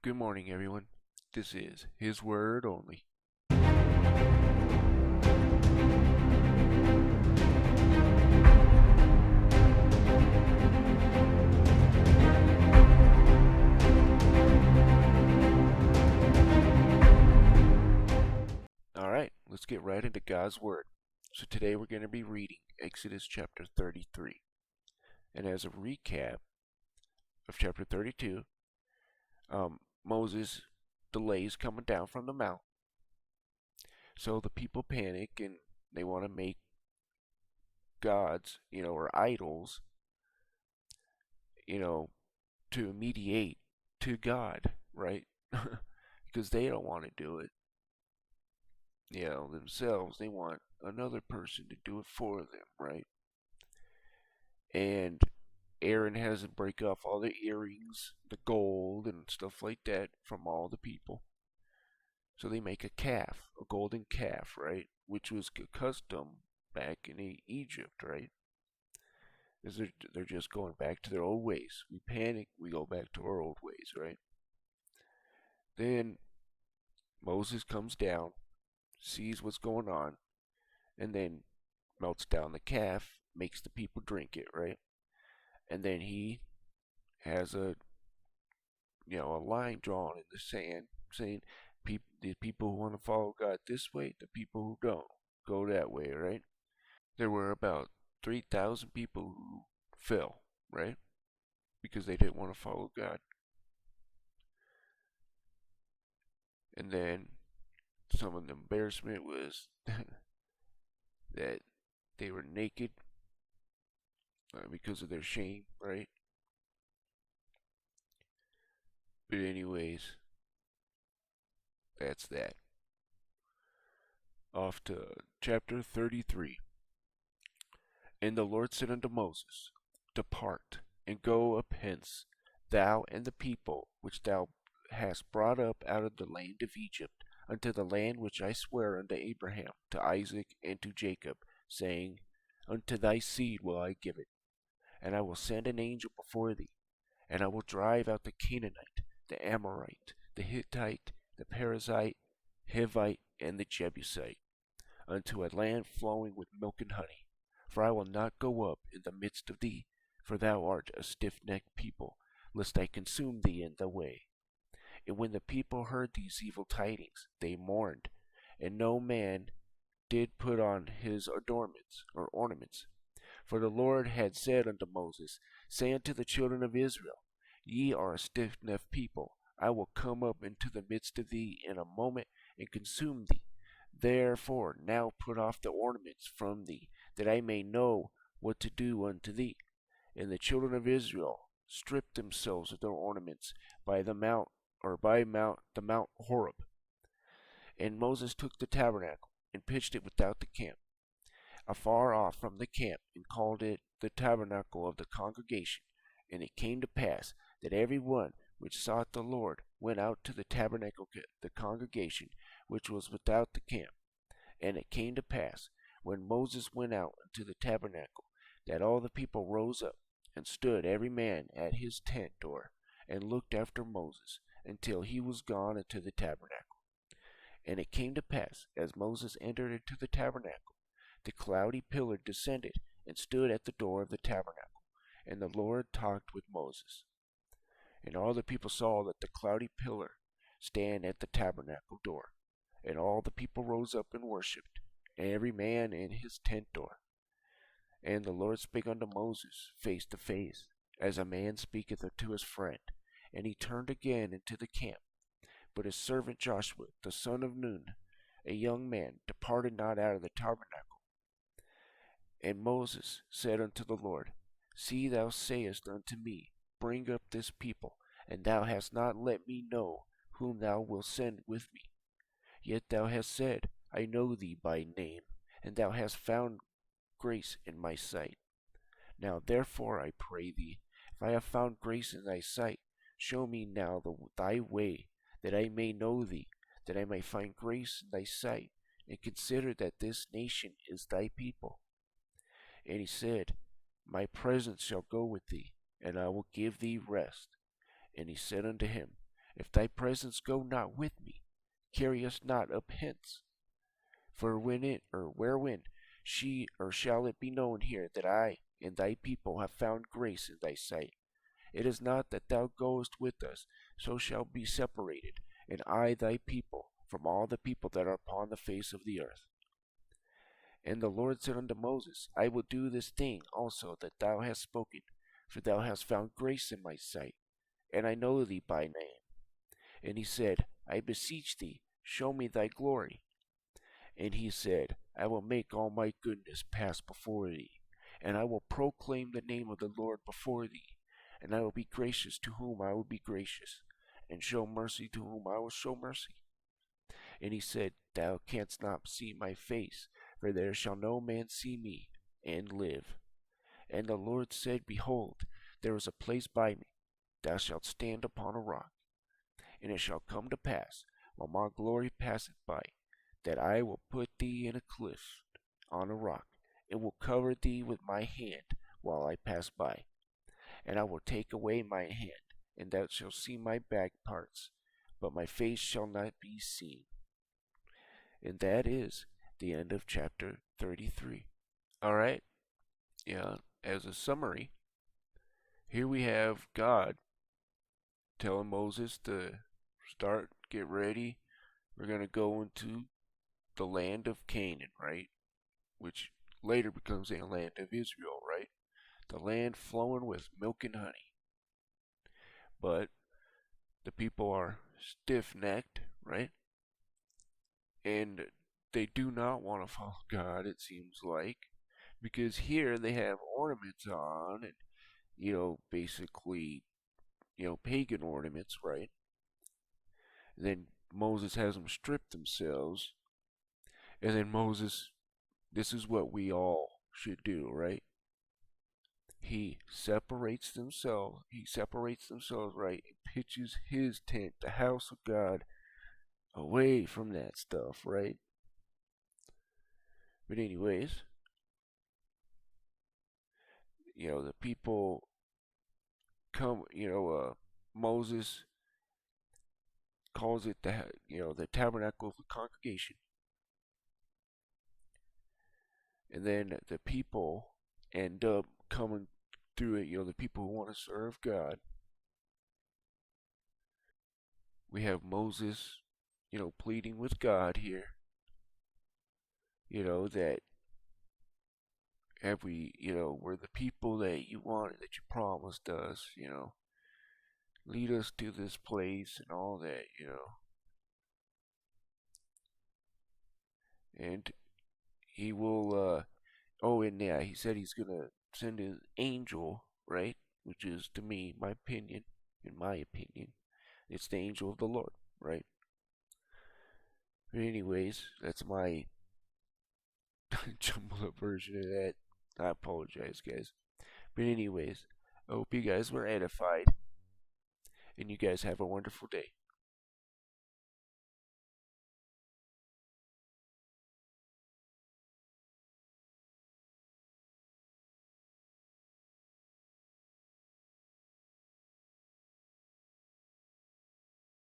Good morning, everyone. This is His Word Only. Alright, let's get right into God's Word. So today we're going to be reading Exodus chapter 33. And as a recap of chapter 32, Moses delays coming down from the mount. So the people panic and they want to make gods, or idols, to mediate to God, right? Because they don't want to do it, themselves. They want another person to do it for them, right? And Aaron has to break off all the earrings, the gold, and stuff like that from all the people. So they make a calf, a golden calf, right? Which was a custom back in Egypt, right? Because they're just going back to their old ways. We panic, we go back to our old ways, right? Then Moses comes down, sees what's going on, and then melts down the calf, makes the people drink it, right? And then he has a line drawn in the sand saying the people who want to follow God this way, the people who don't go that way, right? There were about 3,000 people who fell, right? Because they didn't want to follow God. And then some of the embarrassment was that they were naked because of their shame, right? But anyways, that's that. Off to chapter 33. And the Lord said unto Moses, Depart, and go up hence, thou and the people which thou hast brought up out of the land of Egypt, unto the land which I swear unto Abraham, to Isaac, and to Jacob, saying, Unto thy seed will I give it. And I will send an angel before thee, and I will drive out the Canaanite, the Amorite, the Hittite, the Perizzite, Hivite, and the Jebusite, unto a land flowing with milk and honey. For I will not go up in the midst of thee, for thou art a stiff-necked people, lest I consume thee in the way. And when the people heard these evil tidings, they mourned, and no man did put on his ornaments. For the Lord had said unto Moses, Say unto the children of Israel, Ye are a stiff-necked people. I will come up into the midst of thee in a moment, and consume thee. Therefore now put off the ornaments from thee, that I may know what to do unto thee. And the children of Israel stripped themselves of their ornaments by the Mount Horeb. And Moses took the tabernacle, and pitched it without the camp, afar off from the camp, and called it the tabernacle of the congregation. And it came to pass that every one which sought the Lord went out to the tabernacle of the congregation, which was without the camp. And it came to pass, when Moses went out into the tabernacle, that all the people rose up, and stood every man at his tent door, and looked after Moses, until he was gone into the tabernacle. And it came to pass, as Moses entered into the tabernacle, the cloudy pillar descended, and stood at the door of the tabernacle, and the Lord talked with Moses. And all the people saw that the cloudy pillar stand at the tabernacle door. And all the people rose up and worshipped, every man in his tent door. And the Lord spake unto Moses face to face, as a man speaketh unto his friend. And he turned again into the camp. But his servant Joshua, the son of Nun, a young man, departed not out of the tabernacle. And Moses said unto the Lord, See, thou sayest unto me, Bring up this people, and thou hast not let me know whom thou wilt send with me. Yet thou hast said, I know thee by name, and thou hast found grace in my sight. Now therefore I pray thee, if I have found grace in thy sight, show me now thy way, that I may know thee, that I may find grace in thy sight, and consider that this nation is thy people. And he said, My presence shall go with thee, and I will give thee rest. And he said unto him, If thy presence go not with me, carry us not up hence. For when it or wherewhen she or shall it be known here that I and thy people have found grace in thy sight, it is not that thou goest with us, so shall be separated, and I thy people, from all the people that are upon the face of the earth. And the Lord said unto Moses, I will do this thing also that thou hast spoken, for thou hast found grace in my sight, and I know thee by name. And he said, I beseech thee, show me thy glory. And he said, I will make all my goodness pass before thee, and I will proclaim the name of the Lord before thee, and I will be gracious to whom I will be gracious, and show mercy to whom I will show mercy. And he said, Thou canst not see my face, for there shall no man see me, and live. And the Lord said, Behold, there is a place by me, thou shalt stand upon a rock. And it shall come to pass, while my glory passeth by, that I will put thee in a cliff on a rock, and will cover thee with my hand while I pass by. And I will take away my hand, and thou shalt see my back parts, but my face shall not be seen. And that is the end of chapter 33. Alright, yeah, as a summary, here we have God telling Moses to get ready. We're going to go into the land of Canaan, right? Which later becomes the land of Israel, right? The land flowing with milk and honey. But the people are stiff-necked, right? And they do not want to follow God, it seems like, because here they have ornaments on, and basically, pagan ornaments, right? And then Moses has them strip themselves, and then Moses, this is what we all should do, right? He separates themselves, right, and pitches his tent, the house of God, away from that stuff, right? But anyways, the people come, Moses calls it the Tabernacle of the congregation. And then the people end up coming through it, the people who want to serve God. We have Moses, pleading with God here, that we're the people that you wanted, that you promised us, lead us to this place and all that, And he will, and yeah, he said he's gonna send his angel, right? Which is, to me, in my opinion, it's the angel of the Lord, right? But anyways, that's my jumbled up version of that. I apologize, guys. But anyways, I hope you guys were edified, and you guys have a wonderful day.